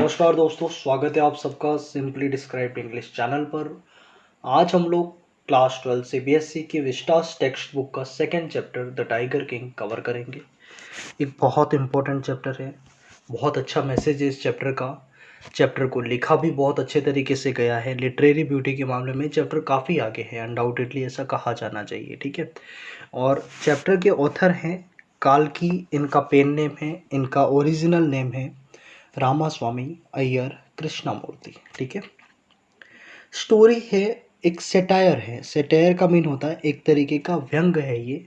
नमस्कार दोस्तों, स्वागत है आप सबका सिंपली डिस्क्राइब्ड इंग्लिश चैनल पर। आज हम लोग क्लास 12 सीबीएसई की विस्टास टेक्स्ट बुक का second chapter the tiger king cover करेंगे। एक बहुत इंपॉर्टेंट चैप्टर है, बहुत अच्छा मैसेज है इस चैप्टर का। चैप्टर को लिखा भी बहुत अच्छे तरीके से गया है। लिटरेरी ब्यूटी के मामले में चैप्टर काफ़ी आगे है, अनडाउटेडली ऐसा कहा जाना चाहिए, ठीक है। और चैप्टर के ऑथर हैं काल्की, इनका पेन नेम है, इनका ओरिजिनल नेम है रामास्वामी अय्यर कृष्णमूर्ति, ठीक है। स्टोरी है, एक सेटायर है। सेटायर का मीन होता है एक तरीके का व्यंग है ये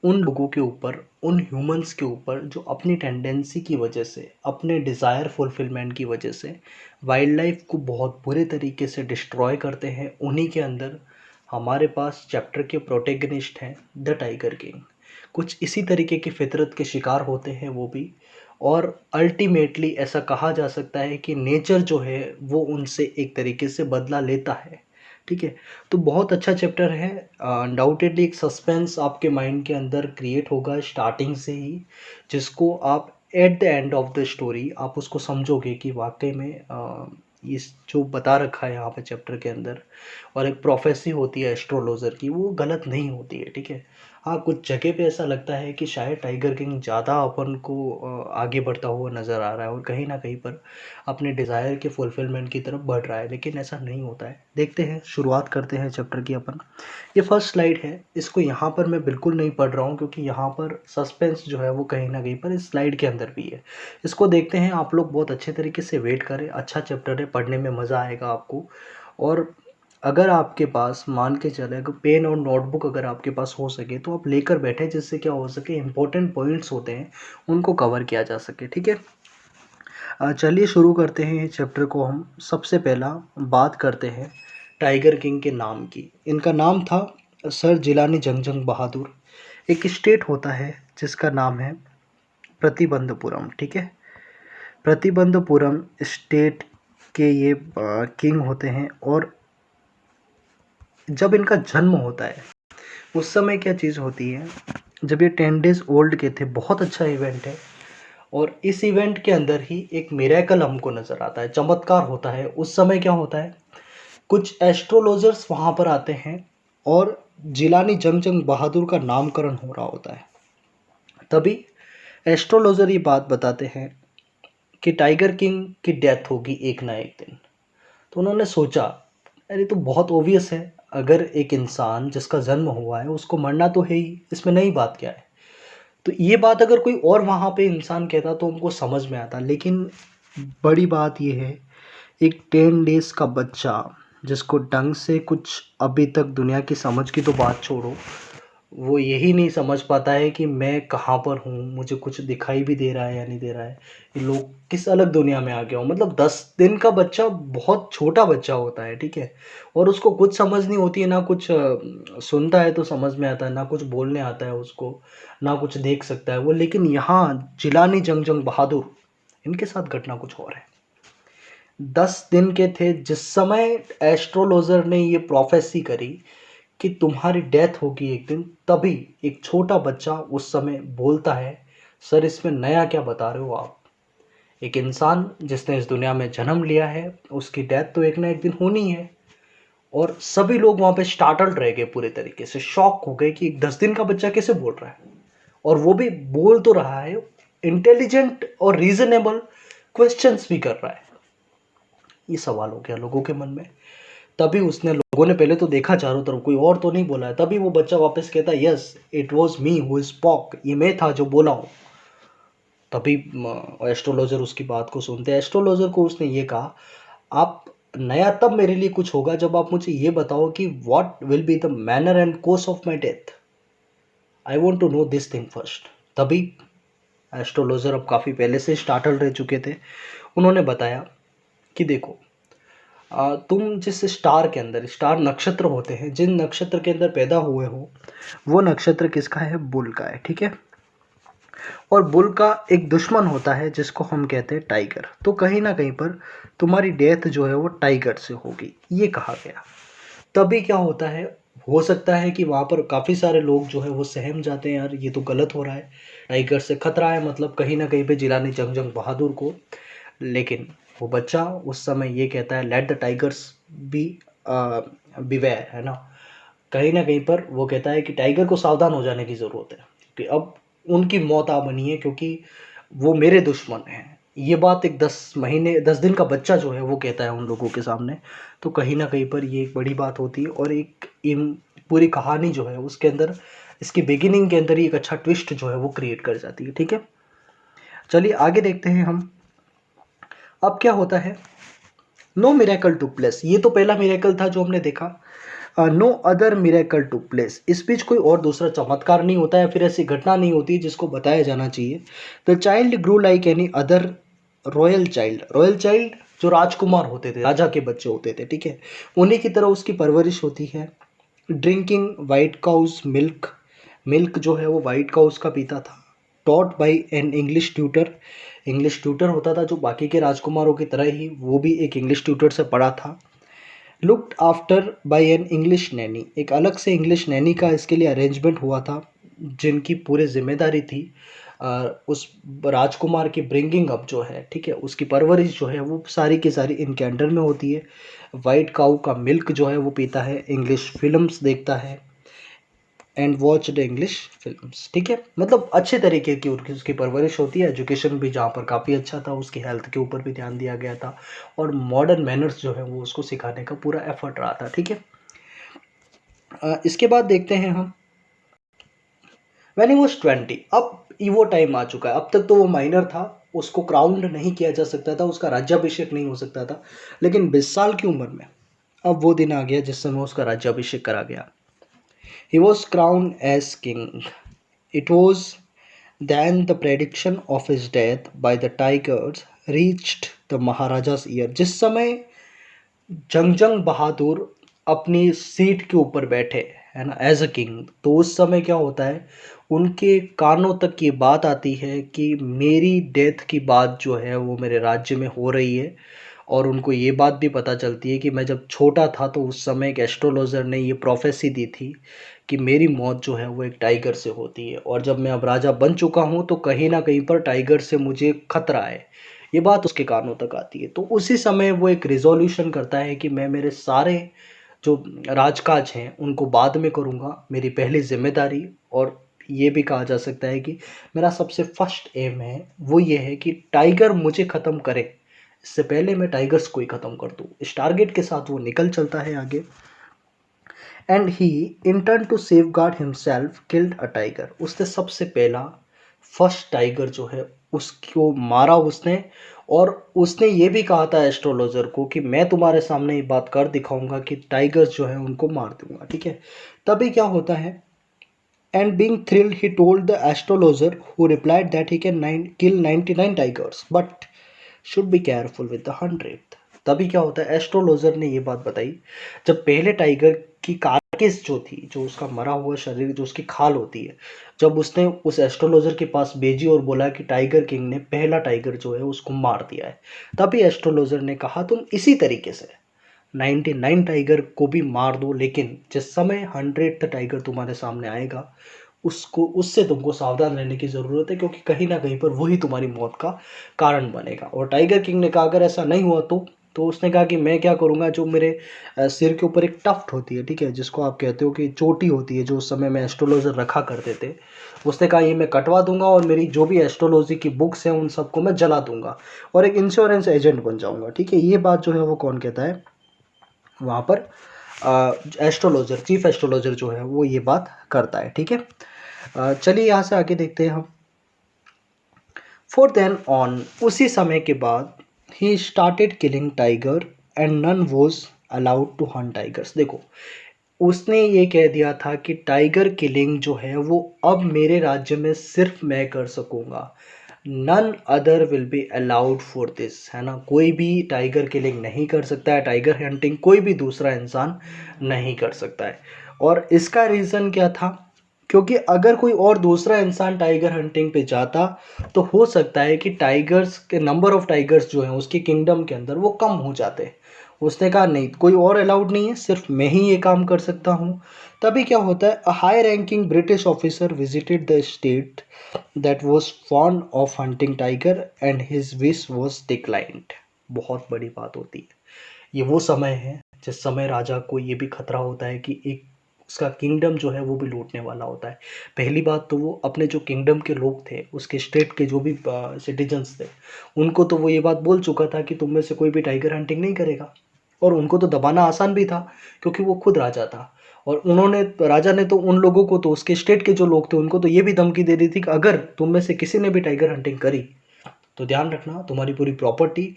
उन लोगों के ऊपर, उन ह्यूमंस के ऊपर जो अपनी टेंडेंसी की वजह से, अपने डिज़ायर फुलफिलमेंट की वजह से वाइल्ड लाइफ को बहुत बुरे तरीके से डिस्ट्रॉय करते हैं। उन्हीं के अंदर हमारे पास चैप्टर के प्रोटेगनिस्ट हैं द टाइगर किंग। कुछ इसी तरीके की फितरत के शिकार होते हैं वो भी, और अल्टीमेटली ऐसा कहा जा सकता है कि नेचर जो है वो उनसे एक तरीके से बदला लेता है, ठीक है। तो बहुत अच्छा चैप्टर है। अनडाउटेडली एक सस्पेंस आपके माइंड के अंदर क्रिएट होगा स्टार्टिंग से ही, जिसको आप at the end of the story आप उसको समझोगे कि वाकई में इस जो बता रखा है यहाँ पे चैप्टर के अंदर, और एक प्रोफेसी होती है एस्ट्रोलॉजर की, वो गलत नहीं होती है, ठीक है। हाँ, कुछ जगह पे ऐसा लगता है कि शायद टाइगर किंग ज़्यादा अपन को आगे बढ़ता हुआ नज़र आ रहा है और कहीं ना कहीं पर अपने डिज़ायर के फुलफिलमेंट की तरफ बढ़ रहा है, लेकिन ऐसा नहीं होता है। देखते हैं, शुरुआत करते हैं चैप्टर की अपन। ये फर्स्ट स्लाइड है, इसको यहाँ पर मैं बिल्कुल नहीं पढ़ रहा हूँ क्योंकि यहाँ पर सस्पेंस जो है वो कहीं ना कहीं पर इस स्लाइड के अंदर भी है। इसको देखते हैं, आप लोग बहुत अच्छे तरीके से वेट करें। अच्छा चैप्टर है, पढ़ने में मज़ा आएगा आपको। और अगर आपके पास मान के चले, अगर पेन और नोटबुक अगर आपके पास हो सके तो आप लेकर बैठे, जिससे क्या हो सके, इंपॉर्टेंट पॉइंट्स होते हैं उनको कवर किया जा सके, ठीक है। चलिए शुरू करते हैं चैप्टर को। हम सबसे पहला बात करते हैं टाइगर किंग के नाम की। इनका नाम था सर जिलानी जंगजंग बहादुर। एक स्टेट होता है जिसका नाम है प्रतिबंधपुरम, ठीक है। प्रतिबंधपुरम स्टेट के ये किंग होते हैं। और जब इनका जन्म होता है उस समय क्या चीज़ होती है, जब ये 10 डेज ओल्ड के थे। बहुत अच्छा इवेंट है, और इस इवेंट के अंदर ही एक मिरेकल हमको नज़र आता है, चमत्कार होता है। उस समय क्या होता है, कुछ एस्ट्रोलॉजर्स वहाँ पर आते हैं और जिलानी जंगजंग बहादुर का नामकरण हो रहा होता है। तभी एस्ट्रोलॉजर ये बात बताते हैं कि टाइगर किंग की डेथ होगी एक ना एक दिन। तो उन्होंने सोचा, अरे तो बहुत ओवियस है, अगर एक इंसान जिसका जन्म हुआ है उसको मरना तो है ही, इसमें नई बात क्या है। तो ये बात अगर कोई और वहाँ पे इंसान कहता तो उनको समझ में आता, लेकिन बड़ी बात ये है, एक 10 डेज का बच्चा जिसको ढंग से कुछ अभी तक दुनिया की समझ की तो बात छोड़ो, वो यही नहीं समझ पाता है कि मैं कहाँ पर हूँ, मुझे कुछ दिखाई भी दे रहा है या नहीं दे रहा है, ये लोग किस अलग दुनिया में आ गया हूँ। मतलब 10 दिन का बच्चा बहुत छोटा बच्चा होता है, ठीक है। और उसको कुछ समझ नहीं होती है, ना कुछ सुनता है तो समझ में आता है, ना कुछ बोलने आता है उसको, ना कुछ देख सकता है वो। लेकिन यहाँ जिलानी जंगजंग बहादुर, इनके साथ घटना कुछ और है। 10 दिन के थे जिस समय एस्ट्रोलॉजर ने ये प्रोफेसी करी कि तुम्हारी डेथ होगी एक दिन, तभी एक छोटा बच्चा उस समय बोलता है, सर इसमें नया क्या बता रहे हो आप। एक इंसान जिसने इस दुनिया में जन्म लिया है, उसकी डेथ तो एक ना एक दिन होनी है। और सभी लोग वहाँ पे स्टार्टल्ड रह गए, पूरे तरीके से शॉक हो गए कि एक 10 दिन का बच्चा कैसे बोल रहा है, और वो भी बोल तो रहा है, इंटेलिजेंट और रीजनेबल क्वेश्चंस भी कर रहा है। ये सवाल हो गया लोगों के मन में। तभी उसने, लोगों ने पहले तो देखा चारों तरफ, कोई और तो नहीं बोला है। तभी वो बच्चा वापस कहता है, yes it was me who spoke, ये मैं था जो बोला हूँ। तभी एस्ट्रोलॉजर उसकी बात को सुनते हैं। एस्ट्रोलॉजर को उसने ये कहा, आप नया तब मेरे लिए कुछ होगा जब आप मुझे ये बताओ कि what will be the manner and course of my death. I want to know this thing first. तभी एस्ट्रोलॉजर अब काफ़ी पहले से स्टार्टल रह चुके थे, उन्होंने बताया कि देखो, तुम जिस स्टार के अंदर, स्टार नक्षत्र होते हैं, जिन नक्षत्र के अंदर पैदा हुए हो, वो नक्षत्र किसका है, बुल का है, ठीक है। और बुल का एक दुश्मन होता है जिसको हम कहते हैं टाइगर। तो कहीं ना कहीं पर तुम्हारी डेथ जो है वो टाइगर से होगी, ये कहा गया। तभी क्या होता है, हो सकता है कि वहाँ पर काफ़ी सारे लोग जो है वो सहम जाते हैं, यार ये तो गलत हो रहा है, टाइगर से खतरा है, मतलब कहीं ना कहीं पे जिलानी जंगजंग बहादुर को। लेकिन वो बच्चा उस समय ये कहता है let the tigers be beware, है ना। कहीं ना कहीं पर वो कहता है कि टाइगर को सावधान हो जाने की ज़रूरत है कि अब उनकी मौत आ बनी है, क्योंकि वो मेरे दुश्मन हैं। ये बात एक 10 दिन का बच्चा जो है वो कहता है उन लोगों के सामने। तो कहीं ना कहीं पर ये एक बड़ी बात होती है, और एक पूरी कहानी जो है उसके अंदर, इसकी बिगिनिंग के अंदर ही एक अच्छा ट्विस्ट जो है वो क्रिएट कर जाती है। ठीक है, चलिए आगे देखते हैं हम। अब क्या होता है, नो मिरेकल टू प्लेस, ये तो पहला मिरेकल था जो हमने देखा। No other miracle to place, इस बीच कोई और दूसरा चमत्कार नहीं होता है, फिर ऐसी घटना नहीं होती जिसको बताया जाना चाहिए। The child grew like any other royal child, royal child जो राजकुमार होते थे, राजा के बच्चे होते थे, ठीक है, उन्हीं की तरह उसकी परवरिश होती है। Drinking white cow's milk, milk जो है वो वाइट काउज का पीता था। Taught by an English tutor, English tutor होता था जो बाकी के राजकुमारों की तरह ही वो भी एक इंग्लिश ट्यूटर से पढ़ा था। Looked after by an English Naini, एक अलग से इंग्लिश नैनी का इसके लिए अरेंजमेंट हुआ था, जिनकी पूरी जिम्मेदारी थी उस राजकुमार की ब्रिंगिंग अप जो है, ठीक है, उसकी परवरिश जो है वो सारी की सारी इनके अंडर में होती है। वाइट काऊ का मिल्क जो है वो पीता है, इंग्लिश फिल्म्स देखता है, and watch the English films, ठीक है, मतलब अच्छे तरीके की उसकी परवरिश होती है। एजुकेशन भी जहाँ पर काफ़ी अच्छा था, उसकी हेल्थ के ऊपर भी ध्यान दिया गया था, और मॉडर्न मैनर्स जो है वो उसको सिखाने का पूरा एफर्ट रहा था। ठीक है, इसके बाद देखते हैं हम व्हेन ही वाज 20, अब वो टाइम आ चुका है। अब तक तो वो माइनर था, उसको क्राउंड नहीं किया जा सकता था, उसका राज्याभिषेक नहीं हो सकता था, लेकिन 20 साल की उम्र में अब वो दिन आ गया जिस समय उसका राज्याभिषेक करा गया। He was crowned as king. It was then the prediction of his death by the tigers reached the महाराजा's ear, जिस समय जंग बहादुर अपनी सीट के ऊपर बैठे, है ना, एज अ किंग, तो उस समय क्या होता है, उनके कानों तक ये बात आती है कि मेरी डेथ की बात जो है वो मेरे राज्य में हो रही है। और उनको ये बात भी पता चलती है कि मैं जब छोटा था तो उस समय एक एस्ट्रोलॉजर ने ये प्रोफेसी दी थी कि मेरी मौत जो है वो एक टाइगर से होती है, और जब मैं अब राजा बन चुका हूँ तो कहीं ना कहीं पर टाइगर से मुझे खतरा है। ये बात उसके कानों तक आती है, तो उसी समय वो एक रिजोल्यूशन करता है कि मैं मेरे सारे जो राजकाज हैं उनको बाद में करूँगा, मेरी पहली जिम्मेदारी, और ये भी कहा जा सकता है कि मेरा सबसे फर्स्ट एम है वो ये है कि टाइगर मुझे ख़त्म करे, इससे पहले मैं टाइगर्स को ही ख़त्म कर दूँ। इस टारगेट के साथ वो निकल चलता है आगे। And he intern to safeguard himself killed a tiger, उसने सबसे पहला फर्स्ट टाइगर जो है उसको मारा उसने। और उसने ये भी कहा था एस्ट्रोलॉजर को कि मैं तुम्हारे सामने ये बात कर दिखाऊंगा कि टाइगर्स जो है उनको मार दूंगा, ठीक है। तभी क्या होता है, and being thrilled he told the astrologer who replied that he can kill 99 tigers but should be careful with the 100th। तभी क्या होता है, एस्ट्रोलॉजर ने ये बात बताई, जब पहले टाइगर की कार्केस जो थी, जो उसका मरा हुआ शरीर, जो उसकी खाल होती है, जब उसने उस एस्ट्रोलॉजर के पास भेजी और बोला कि टाइगर किंग ने पहला टाइगर जो है उसको मार दिया है, तभी एस्ट्रोलॉजर ने कहा तुम इसी तरीके से 99 टाइगर को भी मार दो, लेकिन जिस समय 100th टाइगर तुम्हारे सामने आएगा उसको, उससे तुमको सावधान रहने की ज़रूरत है, क्योंकि कहीं ना कहीं पर वही तुम्हारी मौत का कारण बनेगा। और टाइगर किंग ने कहा अगर ऐसा नहीं हुआ तो उसने कहा कि मैं क्या करूँगा, जो मेरे सिर के ऊपर एक टफ्ट होती है, ठीक है, जिसको आप कहते हो कि चोटी होती है, जो उस समय में एस्ट्रोलॉजर रखा करते थे, उसने कहा ये मैं कटवा दूंगा और मेरी जो भी एस्ट्रोलॉजी की बुक्स हैं उन सबको मैं जला दूंगा और एक इंश्योरेंस एजेंट बन जाऊंगा, ठीक है। ये बात जो है वो कौन कहता है वहाँ पर, एस्ट्रोलॉजर, चीफ एस्ट्रोलॉजर जो है वो ये बात करता है, ठीक है। चलिए यहाँ से आगे देखते हैं हम। फॉर देन ऑन, उसी समय के बाद ही started killing tiger and none was allowed to hunt tigers. देखो, उसने ये कह दिया था कि टाइगर किलिंग जो है वो अब मेरे राज्य में सिर्फ मैं कर सकूंगा, none other will be allowed for this, है ना, कोई भी टाइगर किलिंग नहीं कर सकता है, टाइगर हंटिंग कोई भी दूसरा इंसान नहीं कर सकता है। और इसका रीज़न क्या था, क्योंकि अगर कोई और दूसरा इंसान टाइगर हंटिंग पे जाता तो हो सकता है कि टाइगर्स के नंबर ऑफ टाइगर्स जो हैं उसके किंगडम के अंदर वो कम हो जाते। उसने कहा नहीं, कोई और अलाउड नहीं है, सिर्फ मैं ही ये काम कर सकता हूँ। तभी क्या होता है, a high ranking British officer visited the state that was fond of hunting tiger and his wish was declined. बहुत बड़ी बात होती है। ये वो समय है जिस समय राजा को ये भी खतरा होता है कि एक उसका किंगडम जो है वो भी लूटने वाला होता है। पहली बात तो वो अपने जो किंगडम के लोग थे, उसके स्टेट के जो भी सिटीजन्स थे, उनको तो वो ये बात बोल चुका था कि तुम में से कोई भी टाइगर हंटिंग नहीं करेगा। और उनको तो दबाना आसान भी था क्योंकि वो खुद राजा था। और राजा ने तो उन लोगों को, तो उसके स्टेट के जो लोग थे, उनको तो ये भी धमकी दे दी थी कि अगर तुम में से किसी ने भी टाइगर हंटिंग करी तो ध्यान रखना तुम्हारी पूरी प्रॉपर्टी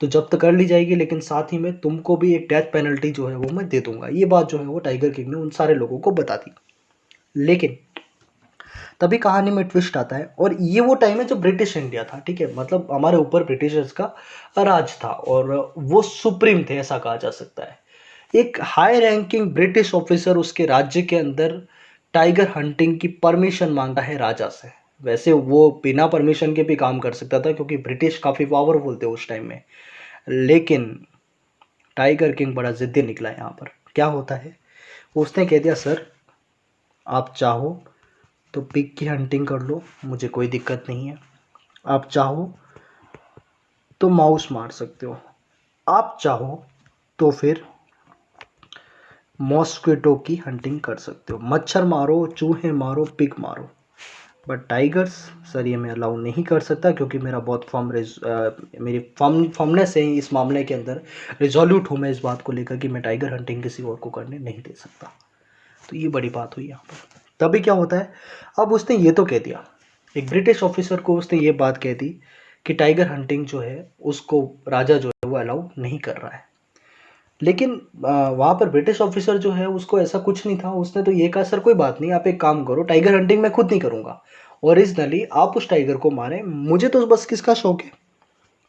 तो जब्त कर ली जाएगी, लेकिन साथ ही में तुमको भी एक डेथ पेनल्टी जो है वो मैं दे दूंगा। ये बात जो है वो टाइगर किंग ने उन सारे लोगों को बता दी। लेकिन तभी कहानी में ट्विस्ट आता है, और ये वो टाइम है जब ब्रिटिश इंडिया था, ठीक है, मतलब हमारे ऊपर ब्रिटिशर्स का राज था और वो सुप्रीम थे, ऐसा कहा जा सकता है। एक हाई रैंकिंग ब्रिटिश ऑफिसर उसके राज्य के अंदर टाइगर हंटिंग की परमिशन मांगता है राजा से। वैसे वो बिना परमिशन के भी काम कर सकता था क्योंकि ब्रिटिश काफ़ी पावरफुल थे उस टाइम में, लेकिन टाइगर किंग बड़ा ज़िद्दी निकला यहाँ पर। क्या होता है, उसने कह दिया सर आप चाहो तो पिग की हंटिंग कर लो, मुझे कोई दिक्कत नहीं है। आप चाहो तो माउस मार सकते हो, आप चाहो तो फिर मॉस्क्विटो की हंटिंग कर सकते हो, मच्छर मारो, चूहे मारो, पिग मारो। बट टाइगर्स सर ये मैं अलाउ नहीं कर सकता क्योंकि मेरा बहुत मेरी फर्मनेस है इस मामले के अंदर, रिजोल्यूट हूँ मैं इस बात को लेकर कि मैं टाइगर हंटिंग किसी और को करने नहीं दे सकता। तो ये बड़ी बात हुई यहाँ पर। तभी क्या होता है, अब उसने ये तो कह दिया, एक ब्रिटिश ऑफिसर को उसने ये बात कह दी कि टाइगर हंटिंग जो है उसको राजा जो है वो अलाउ नहीं कर रहा है। लेकिन वहाँ पर ब्रिटिश ऑफिसर जो है उसको ऐसा कुछ नहीं था, उसने तो ये कहा सर कोई बात नहीं, आप एक काम करो, टाइगर हंटिंग मैं खुद नहीं करूँगा, ओरिजिनली आप उस टाइगर को मारें, मुझे तो बस किसका शौक है,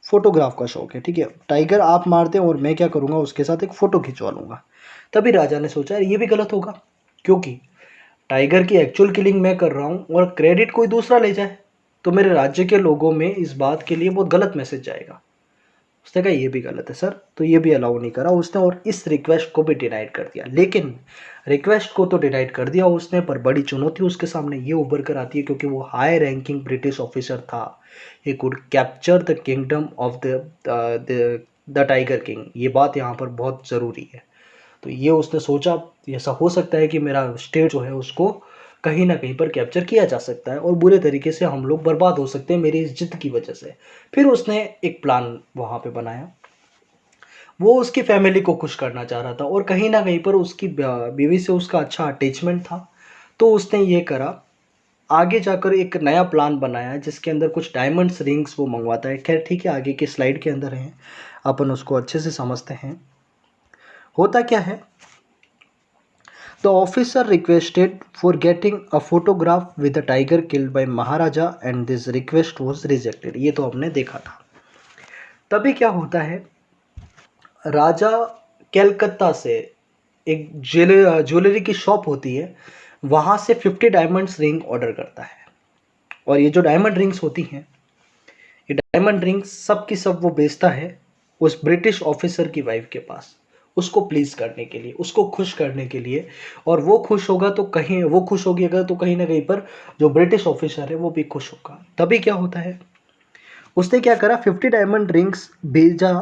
फोटोग्राफ का शौक है, ठीक है, टाइगर आप मारते हैं और मैं क्या करूँगा उसके साथ एक फ़ोटो खिंचवा लूँगा। तभी राजा ने सोचा ये भी गलत होगा, क्योंकि टाइगर की एक्चुअल किलिंग मैं कर रहा हूँ और क्रेडिट कोई दूसरा ले जाए तो मेरे राज्य के लोगों में इस बात के लिए बहुत गलत मैसेज जाएगा। उसने कहा ये भी गलत है सर, तो ये भी अलाउ नहीं करा उसने और इस रिक्वेस्ट को भी डिनाइड कर दिया। लेकिन रिक्वेस्ट को तो डिनाइड कर दिया उसने, पर बड़ी चुनौती उसके सामने ये उभर कर आती है क्योंकि वो हाई रैंकिंग ब्रिटिश ऑफिसर था। He could capture the kingdom of the tiger king, ये बात यहाँ पर बहुत ज़रूरी है। तो ये उसने सोचा ऐसा हो सकता है कि मेरा स्टेट जो है उसको कहीं ना कहीं पर कैप्चर किया जा सकता है और बुरे तरीके से हम लोग बर्बाद हो सकते हैं मेरी इस जिद की वजह से। फिर उसने एक प्लान वहाँ पे बनाया, वो उसकी फैमिली को खुश करना चाह रहा था और कहीं ना कहीं पर उसकी बीवी से उसका अच्छा अटैचमेंट था। तो उसने ये करा, आगे जाकर एक नया प्लान बनाया जिसके अंदर कुछ डायमंड्स रिंग्स वो मंगवाता है। खैर ठीक है, आगे की स्लाइड के अंदर है, अपन उसको अच्छे से समझते हैं। होता क्या है, the officer requested for getting a photograph with a tiger killed by Maharaja and this request was rejected। ये तो हमने देखा था। तभी क्या होता है, राजा कलकत्ता से एक ज्वेलरी की शॉप होती है, वहाँ से 50 डायमंड्स रिंग ऑर्डर करता है। और ये जो डायमंड रिंग्स होती हैं, ये डायमंड रिंग्स सब की सब वो बेचता है उस ब्रिटिश ऑफिसर की वाइफ के पास, उसको प्लीज करने के लिए, उसको खुश करने के लिए। और वो खुश होगा तो कहीं, वो खुश होगी अगर तो कहीं ना कहीं पर जो ब्रिटिश ऑफिसर है वो भी खुश होगा। तभी क्या होता है, उसने क्या करा, 50 डायमंड रिंग्स भेजा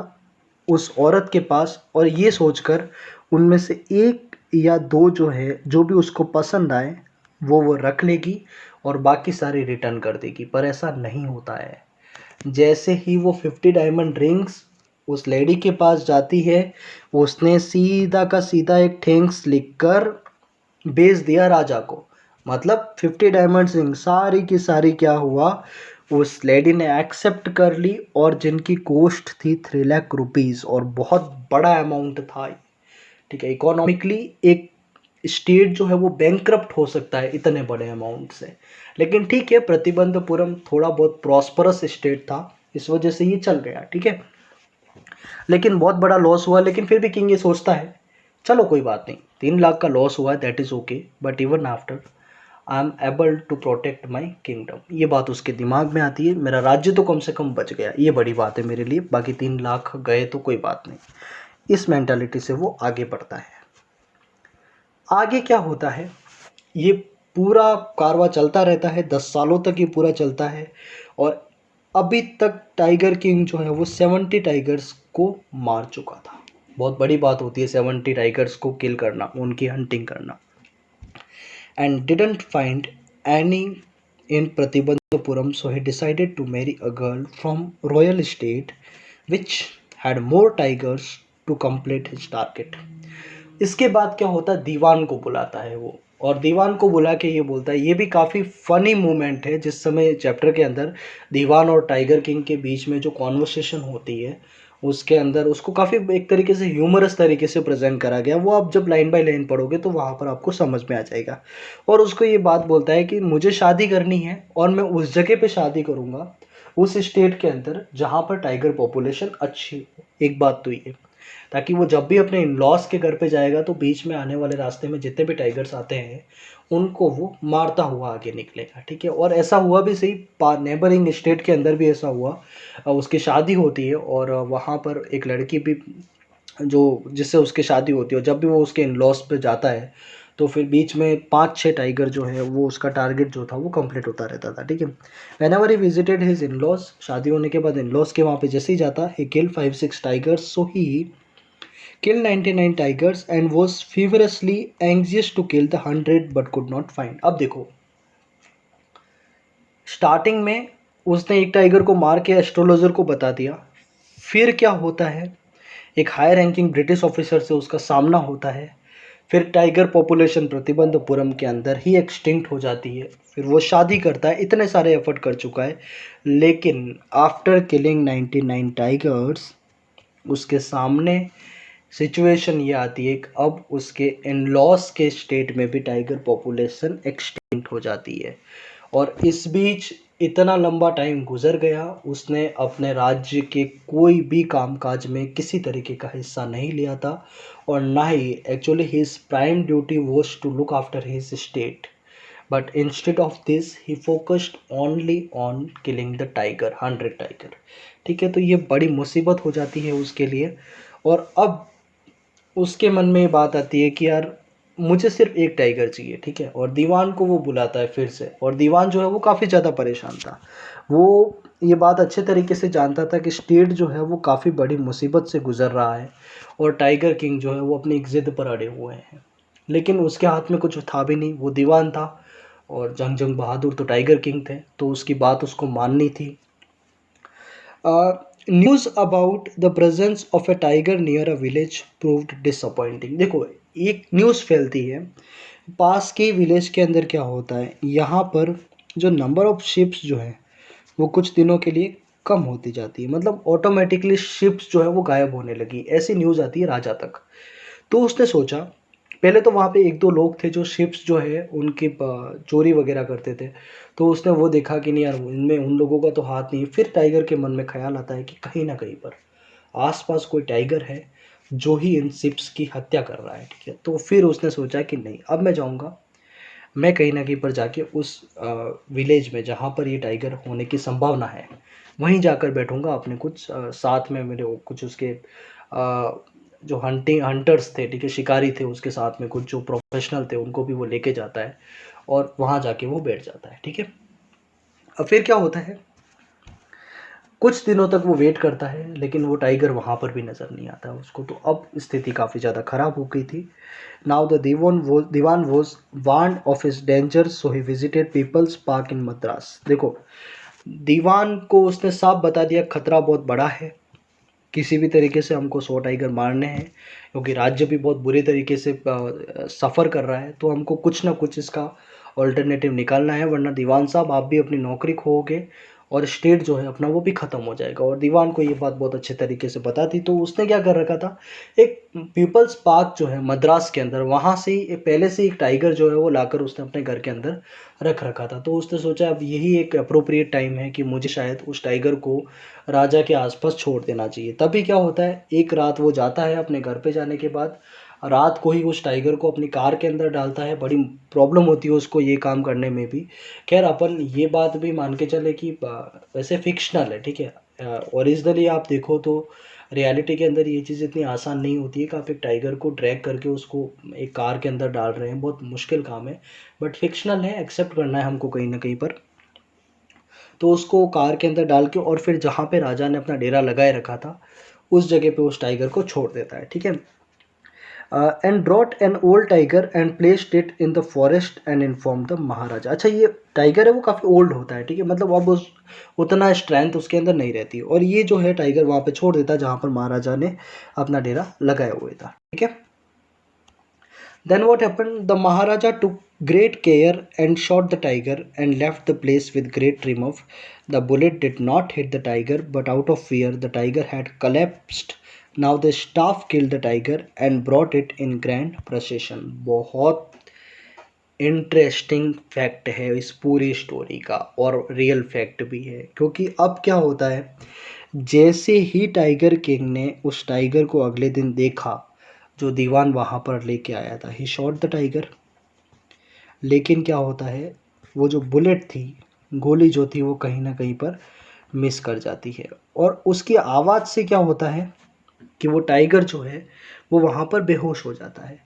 उस औरत के पास और ये सोचकर उनमें से एक या दो जो है, जो भी उसको पसंद आए वो रख लेगी और बाकी सारी रिटर्न कर देगी। पर ऐसा नहीं होता है। जैसे ही वो 50 डायमंड रिंग्स उस लेडी के पास जाती है, उसने सीधा का सीधा एक थैंक्स लिखकर भेज दिया राजा को। मतलब 50 डायमंड रिंग सारी की सारी क्या हुआ, उस लेडी ने एक्सेप्ट कर ली और जिनकी कॉस्ट थी 3 लाख रुपीज़ और बहुत बड़ा अमाउंट था। ठीक है, इकोनॉमिकली एक स्टेट जो है वो बैंकरप्ट हो सकता है इतने बड़े अमाउंट से। लेकिन ठीक है, प्रतिबंधपुरम थोड़ा बहुत प्रॉस्परस स्टेट था, इस वजह से ये चल गया, ठीक है। लेकिन बहुत बड़ा लॉस हुआ, लेकिन फिर भी किंग ये सोचता है चलो कोई बात नहीं, 3 लाख का लॉस हुआ, that is okay, but even after I am able to protect my kingdom. ये बात उसके दिमाग में आती है, मेरा राज्य तो कम से कम बच गया, ये बड़ी बात है मेरे लिए, बाकी 3 लाख गए तो कोई बात नहीं। इस मेंटालिटी से वो आगे बढ़ता है। आगे क्या होता है, ये पूरा कारवा चलता रहता है, 10 सालों तक ये पूरा चलता है। और अभी तक टाइगर किंग जो है वो 70 टाइगर्स को मार चुका था। बहुत बड़ी बात होती है 70 टाइगर्स को किल करना, उनकी हंटिंग करना। And didn't find any in प्रतिबंधपुरम, so he decided to marry a girl from royal state which had more tigers to complete his target. इसके बाद क्या होता है, दीवान को बुलाता है वो, और दीवान को बुला के ये बोलता है, ये भी काफ़ी फ़नी मोमेंट है जिस समय चैप्टर के अंदर दीवान और टाइगर किंग के बीच में जो कॉन्वर्सेशन होती है उसके अंदर उसको काफ़ी एक तरीके से ह्यूमरस तरीके से प्रेजेंट करा गया। वो आप जब लाइन बाय लाइन पढ़ोगे तो वहाँ पर आपको समझ में आ जाएगा। और उसको ये बात बोलता है कि मुझे शादी करनी है और मैं उस जगह पे शादी करूँगा, उस स्टेट के अंदर जहाँ पर टाइगर पॉपुलेशन अच्छी हो। एक बात तो ये, ताकि वो जब भी अपने इन लॉस के घर पे जाएगा तो बीच में आने वाले रास्ते में जितने भी टाइगर्स आते हैं उनको वो मारता हुआ आगे निकलेगा। ठीक है, और ऐसा हुआ भी सही, नेबरिंग स्टेट के अंदर भी ऐसा हुआ। उसकी शादी होती है और वहाँ पर एक लड़की भी जो जिससे उसकी शादी होती है, और जब भी वो उसके इन लॉस पे जाता है तो फिर बीच में 5-6 टाइगर जो है वो उसका टारगेट जो था वो कंप्लीट होता रहता था। ठीक है, whenever he visited his in loss, शादी होने के बाद इन लॉस के वहाँ पे जैसे ही जाता, ही किल 5-6 tigers, so he killed 99 tigers and was feverishly anxious to kill the 100 but could not find। अब देखो, स्टार्टिंग में उसने एक टाइगर को मार के एस्ट्रोलॉजर को बता दिया। फिर क्या होता है, एक हाई रैंकिंग ब्रिटिश ऑफिसर से उसका सामना होता है। फिर टाइगर पॉपुलेशन प्रतिबंधपुरम के अंदर ही एक्सटिंक्ट हो जाती है। फिर वो शादी करता है, इतने सारे एफर्ट कर चुका है, लेकिन आफ्टर किलिंग 99 टाइगर्स उसके सामने सिचुएशन ये आती है कि अब उसके इन लॉस के स्टेट में भी टाइगर पॉपुलेशन एक्सटिंक्ट हो जाती है। और इस बीच इतना लंबा टाइम गुजर गया, उसने अपने राज्य के कोई भी कामकाज में किसी तरीके का हिस्सा नहीं लिया था, और ना ही actually his prime duty was to look after his state, but instead of this he focused only on killing the tiger, 100 tiger. ठीक है, तो ये बड़ी मुसीबत हो जाती है उसके लिए। और अब उसके मन में ये बात आती है कि यार मुझे सिर्फ एक टाइगर चाहिए। ठीक है, और दीवान को वो बुलाता है फिर से, और दीवान जो है वो काफ़ी ज़्यादा परेशान था। वो ये बात अच्छे तरीके से जानता था कि स्टेट जो है वो काफ़ी बड़ी मुसीबत से गुजर रहा है, और टाइगर किंग जो है वो अपनी एक ज़िद पर अड़े हुए हैं। लेकिन उसके हाथ में कुछ था भी नहीं, वो दीवान था, और जंग जंग बहादुर तो टाइगर किंग थे, तो उसकी बात उसको माननी थी। News about the presence of A tiger near a village proved disappointing. देखो, एक न्यूज़ फैलती है, पास के विलेज के अंदर क्या होता है, यहाँ पर जो नंबर ऑफ शिप्स जो है वो कुछ दिनों के लिए कम होती जाती है, मतलब ऑटोमेटिकली शिप्स जो है वो गायब होने लगी, ऐसी न्यूज़ आती है राजा तक। तो उसने सोचा, पहले तो वहाँ पे एक दो लोग थे जो शिप्स जो है उनकी चोरी वगैरह करते थे, तो उसने वो देखा कि नहीं यार इनमें उन लोगों का तो हाथ नहीं। फिर टाइगर के मन में ख्याल आता है कि कहीं ना कहीं पर आसपास कोई टाइगर है जो ही इन शिप्स की हत्या कर रहा है। ठीक है, तो फिर उसने सोचा कि नहीं, अब मैं जाऊँगा, मैं कहीं ना कहीं पर जाके उस विलेज में जहाँ पर ये टाइगर होने की संभावना है वहीं जाकर बैठूंगा, अपने कुछ साथ में मेरे कुछ उसके जो हंटर्स थे, ठीक है, शिकारी थे, उसके साथ में कुछ जो प्रोफेशनल थे उनको भी वो लेके जाता है, और वहाँ जाके वो बैठ जाता है। ठीक है, अब फिर क्या होता है, कुछ दिनों तक वो वेट करता है लेकिन वो टाइगर वहाँ पर भी नज़र नहीं आता है उसको। तो अब स्थिति काफ़ी ज़्यादा ख़राब हो गई थी। Now the dewan was warned of his danger, so he visited people's park in Madras. देखो, दीवान को उसने साफ बता दिया खतरा बहुत बड़ा है, किसी भी तरीके से हमको 100 टाइगर मारने हैं, क्योंकि राज्य भी बहुत बुरे तरीके से सफ़र कर रहा है, तो हमको कुछ ना कुछ इसका ऑल्टरनेटिव निकालना है, वरना दीवान साहब आप भी अपनी नौकरी खोओगे और स्टेट जो है अपना वो भी ख़त्म हो जाएगा। और दीवान को ये बात बहुत अच्छे तरीके से पता थी, तो उसने क्या कर रखा था, एक पीपल्स पार्क जो है मद्रास के अंदर, वहाँ से ही पहले से एक टाइगर जो है वो लाकर उसने अपने घर के अंदर रख रखा था। तो उसने सोचा अब यही एक अप्रोप्रिएट टाइम है कि मुझे शायद उस टाइगर को राजा के आसपास छोड़ देना चाहिए। तभी क्या होता है, एक रात वो जाता है अपने घर पे जाने के बाद, रात को ही उस टाइगर को अपनी कार के अंदर डालता है। बड़ी प्रॉब्लम होती है उसको ये काम करने में भी। खैर अपन ये बात भी मान के चले कि वैसे फिक्शनल है, ठीक है, ओरिजिनली आप देखो तो रियलिटी के अंदर ये चीज़ इतनी आसान नहीं होती है कि आप एक टाइगर को ड्रैग करके उसको एक कार के अंदर डाल रहे हैं, बहुत मुश्किल काम है। बट फिक्शनल है, एक्सेप्ट करना है हमको कहीं ना कहीं पर। तो उसको कार के अंदर डाल के और फिर जहाँ पे राजा ने अपना डेरा लगाए रखा था उस जगह पे उस टाइगर को छोड़ देता है, ठीक है। And brought an old tiger and placed it in the forest and inform the maharaja. अच्छा, ये टाइगर है वो काफ़ी ओल्ड होता है, ठीक है, मतलब अब उस उतना स्ट्रेंथ उसके अंदर नहीं रहती, और ये जो है टाइगर वहाँ पे छोड़ देता है जहाँ पर महाराजा ने अपना डेरा लगाया हुआ था, ठीक है। Then what happened? The Maharaja took great care and shot the tiger and left the place with great triumph. The bullet did not hit the tiger, but out of fear, the tiger had collapsed. Now the staff killed the tiger and brought it in grand procession. बहुत interesting fact है इस पूरी story का, और real fact भी है, क्योंकि अब क्या होता है, जैसे ही टाइगर किंग ने उस टाइगर को अगले दिन देखा जो दीवान वहाँ पर लेके आया था, ही शॉट द टाइगर। लेकिन क्या होता है, वो जो बुलेट थी, गोली जो थी, वो कहीं ना कहीं पर मिस कर जाती है, और उसकी आवाज़ से क्या होता है कि वो टाइगर जो है वो वहाँ पर बेहोश हो जाता है।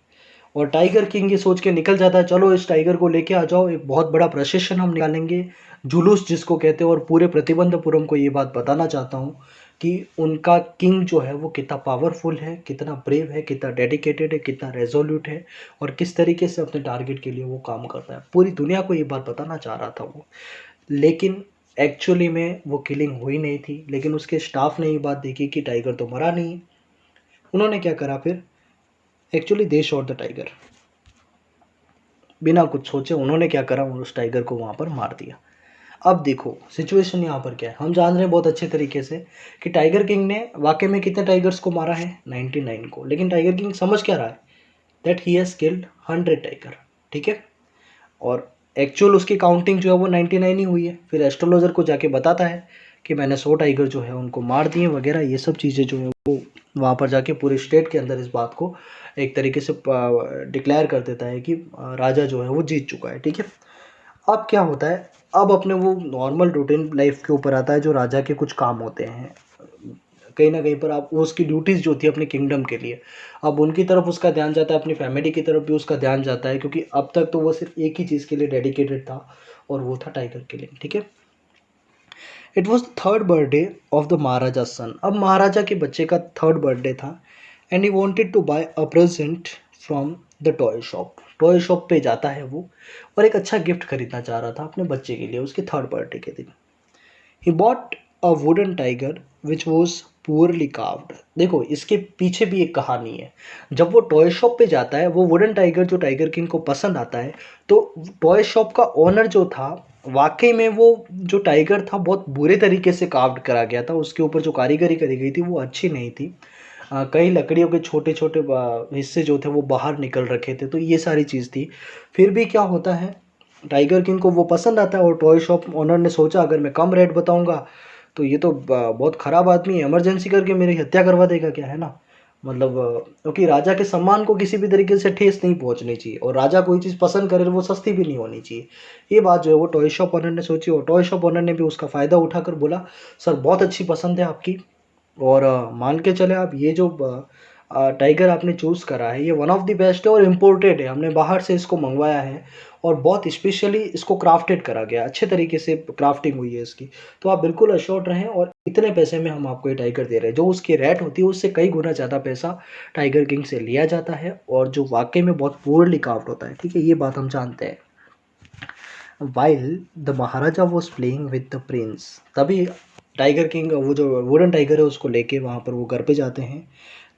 और टाइगर किंग ये सोच के निकल जाता है, चलो इस टाइगर को लेके आ जाओ, एक बहुत बड़ा प्रोसेशन हम निकालेंगे, जुलूस जिसको कहते हैं। और पूरे प्रतिबंधपुरम को ये बात बताना चाहता हूँ कि उनका किंग जो है वो कितना पावरफुल है, कितना ब्रेव है, कितना डेडिकेटेड है, कितना रेजोल्यूट है, और किस तरीके से अपने टारगेट के लिए वो काम करता है। पूरी दुनिया को ये बात बताना चाह रहा था वो, लेकिन एक्चुअली में वो किलिंग हुई नहीं थी। लेकिन उसके स्टाफ ने ये बात देखी कि टाइगर तो मरा नहीं। उन्होंने क्या करा फिर, actually they shot the tiger. बिना कुछ सोचे उन्होंने क्या करा, उस टाइगर को वहाँ पर मार दिया। अब देखो सिचुएशन यहाँ पर क्या है, हम जान रहे हैं बहुत अच्छे तरीके से कि टाइगर किंग ने वाकई में कितने टाइगर्स को मारा है, 99 को। लेकिन टाइगर किंग समझ क्या रहा है, that he has killed 100 tiger, ठीक है। और एक्चुअल उसकी काउंटिंग जो है वो 99 ही हुई है। फिर एस्ट्रोलॉजर को जाके बताता है कि मैंने 100 टाइगर जो है उनको मार दिए वगैरह, ये सब चीज़ें जो है वो वहाँ पर जाके पूरे स्टेट के अंदर इस बात को एक तरीके से डिक्लेयर कर देता है कि राजा जो है वो जीत चुका है, ठीक है। अब क्या होता है, अब अपने वो नॉर्मल रूटीन लाइफ के ऊपर आता है, जो राजा के कुछ काम होते हैं कहीं ना कहीं पर। आप वो उसकी ड्यूटीज़ जो थी अपने किंगडम के लिए, अब उनकी तरफ उसका ध्यान जाता है, अपनी फैमिली की तरफ भी उसका ध्यान जाता है, क्योंकि अब तक तो वो सिर्फ एक ही चीज़ के लिए डेडिकेटेड था, और वो था टाइगर के लिए, ठीक है। It was the third birthday of the maharaja son. अब महाराजा के बच्चे का थर्ड बर्थडे था, and he wanted to buy a present from the toy shop. Toy shop पे जाता है वो, और एक अच्छा गिफ्ट खरीदना चाह रहा था अपने बच्चे के लिए उसके थर्ड बर्थडे के दिन। He bought a wooden tiger which was poorly carved. देखो इसके पीछे भी एक कहानी है। जब वो टॉय शॉप पे जाता है, वो वुडन टाइगर जो टाइगर किंग को पसंद आता है, तो टॉय शॉप का ओनर जो था, वाकई में वो जो टाइगर था बहुत बुरे तरीके से कार्व्ड करा गया था। उसके ऊपर जो कारीगरी करी गई थी वो अच्छी नहीं थी। कई लकड़ियों के छोटे छोटे हिस्से जो थे वो बाहर निकल रखे थे, तो ये सारी चीज़ थी। फिर भी क्या होता है, टाइगर किंग को वो पसंद आता है, और टॉय शॉप ओनर ने सोचा अगर मैं कम रेट बताऊंगा तो ये तो बहुत ख़राब आदमी है, इमरजेंसी करके मेरी हत्या करवा देगा क्या, है ना। मतलब क्योंकि राजा के सम्मान को किसी भी तरीके से ठेस नहीं पहुंचनी चाहिए, और राजा कोई चीज़ पसंद करे वो सस्ती भी नहीं होनी चाहिए। ये बात जो है वो टॉय शॉप ओनर ने सोची, और टॉय शॉप ओनर ने भी उसका फ़ायदा उठाकर बोला, सर बहुत अच्छी पसंद है आपकी, और मान के चले आप, ये जो टाइगर आपने चूज़ करा है ये वन ऑफ द बेस्ट है, और इम्पोर्टेड है, हमने बाहर से इसको मंगवाया है, और बहुत स्पेशली इसको क्राफ्टेड करा गया, अच्छे तरीके से क्राफ्टिंग हुई है इसकी। तो आप बिल्कुल अश्योर्ड रहें, और इतने पैसे में हम आपको ये टाइगर दे रहे हैं। जो उसकी रेट होती है उससे कई गुना ज़्यादा पैसा टाइगर किंग से लिया जाता है, और जो वाकई में बहुत पुअरली क्राफ्ट होता है, ठीक है, ये बात हम जानते हैं। While the Maharaja was playing with the Prince, तभी टाइगर किंग वो जो वुडन टाइगर है उसको लेके वहाँ पर वो घर पे जाते हैं।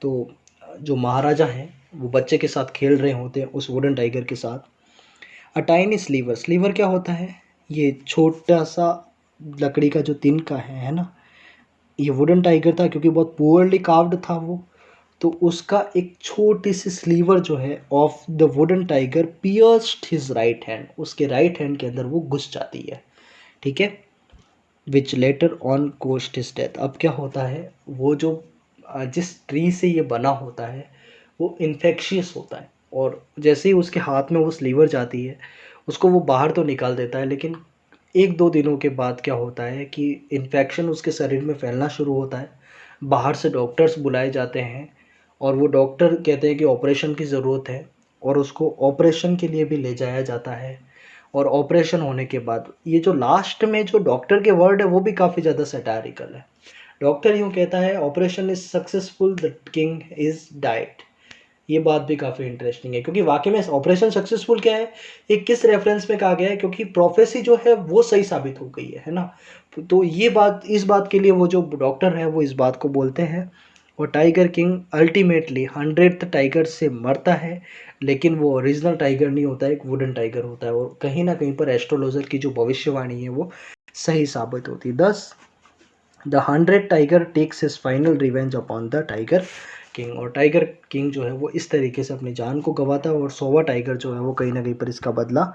तो जो महाराजा हैं वो बच्चे के साथ खेल रहे होते हैं उस वुडन टाइगर के साथ। अ टाइनी स्लीवर, स्लीवर क्या होता है, ये छोटा सा लकड़ी का जो तिनका है ना। ये वुडन टाइगर था क्योंकि बहुत पुअरली कार्व्ड था वो, तो उसका एक छोटी सी स्लीवर जो है of the wooden tiger pierced his right hand, उसके राइट हैंड के अंदर वो घुस जाती है, ठीक है। Which later on cost his death. अब क्या होता है, वो जो जिस ट्री से ये बना होता है वो इन्फेक्शियस होता है, और जैसे ही उसके हाथ में वो स्लीवर जाती है उसको वो बाहर तो निकाल देता है, लेकिन एक दो दिनों के बाद क्या होता है कि इन्फेक्शन उसके शरीर में फैलना शुरू होता है। बाहर से डॉक्टर्स बुलाए जाते हैं, और वो डॉक्टर कहते हैं कि ऑपरेशन की ज़रूरत है, और उसको ऑपरेशन के लिए भी ले जाया जाता है। और ऑपरेशन होने के बाद ये जो लास्ट में जो डॉक्टर के वर्ड है वो भी काफ़ी ज़्यादा सैटारिकल है। डॉक्टर यूँ कहता है, operation is successful, the king is died. ये बात भी काफ़ी इंटरेस्टिंग है, क्योंकि वाकई में ऑपरेशन सक्सेसफुल क्या है, ये किस रेफरेंस में कहा गया है, क्योंकि प्रोफेसी जो है वो सही साबित हो गई है ना। तो ये बात, इस बात के लिए वो जो डॉक्टर है वो इस बात को बोलते हैं। और tiger king ultimately 100th tiger से मरता है, लेकिन वो ओरिजिनल टाइगर नहीं होता है, एक वुडन टाइगर होता है। और कहीं ना कहीं पर एस्ट्रोलॉजर की जो भविष्यवाणी है वो सही साबित होती है। Thus the 100 tiger takes his final revenge upon the tiger king. और टाइगर किंग जो है वो इस तरीके से अपनी जान को गंवाता है, और 100वां टाइगर जो है वो कहीं ना कहीं पर इसका बदला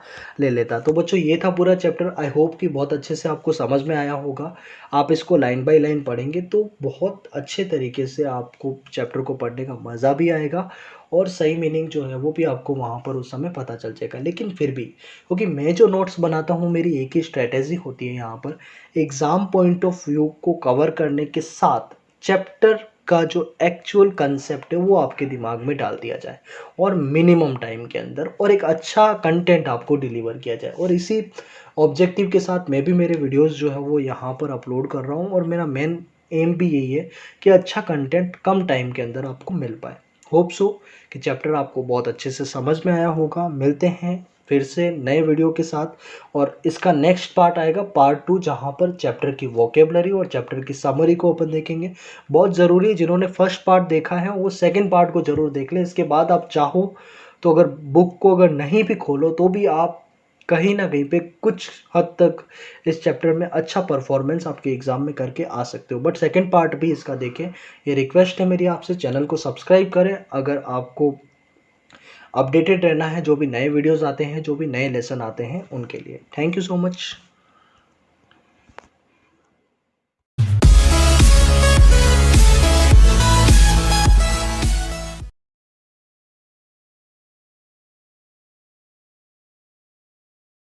ले लेता। तो बच्चों ये था पूरा चैप्टर। आई होप कि बहुत अच्छे से आपको समझ में आया होगा। आप इसको लाइन बाय लाइन पढ़ेंगे तो बहुत अच्छे तरीके से आपको चैप्टर को पढ़ने का मज़ा भी आएगा, और सही मीनिंग जो है वो भी आपको वहाँ पर उस समय पता चल जाएगा। लेकिन फिर भी, क्योंकि मैं जो नोट्स बनाता हूँ मेरी एक ही स्ट्रैटेजी होती है यहाँ पर, एग्ज़ाम पॉइंट ऑफ व्यू को कवर करने के साथ चैप्टर का जो एक्चुअल कंसेप्ट है वो आपके दिमाग में डाल दिया जाए, और मिनिमम टाइम के अंदर, और एक अच्छा कंटेंट आपको डिलीवर किया जाए। और इसी ऑब्जेक्टिव के साथ मैं भी मेरे वीडियोस जो है वो यहाँ पर अपलोड कर रहा हूँ, और मेरा मेन एम भी यही है कि अच्छा कंटेंट कम टाइम के अंदर आपको मिल पाए। होप सो कि चैप्टर आपको बहुत अच्छे से समझ में आया होगा। मिलते हैं फिर से नए वीडियो के साथ, और इसका नेक्स्ट पार्ट आएगा पार्ट 2, जहाँ पर चैप्टर की वोकेबलरी और चैप्टर की समरी को अपन देखेंगे। बहुत ज़रूरी है, जिन्होंने फर्स्ट पार्ट देखा है वो सेकंड पार्ट को ज़रूर देख लें। इसके बाद आप चाहो तो अगर बुक को अगर नहीं भी खोलो तो भी आप कहीं ना कहीं पे कुछ हद तक इस चैप्टर में अच्छा परफॉर्मेंस आपके एग्ज़ाम में करके आ सकते हो। बट सेकंड पार्ट भी इसका देखें, ये रिक्वेस्ट है मेरी आपसे। चैनल को सब्सक्राइब करें अगर आपको अपडेटेड रहना है जो भी नए वीडियोस आते हैं, जो भी नए लेसन आते हैं उनके लिए। Thank you so much.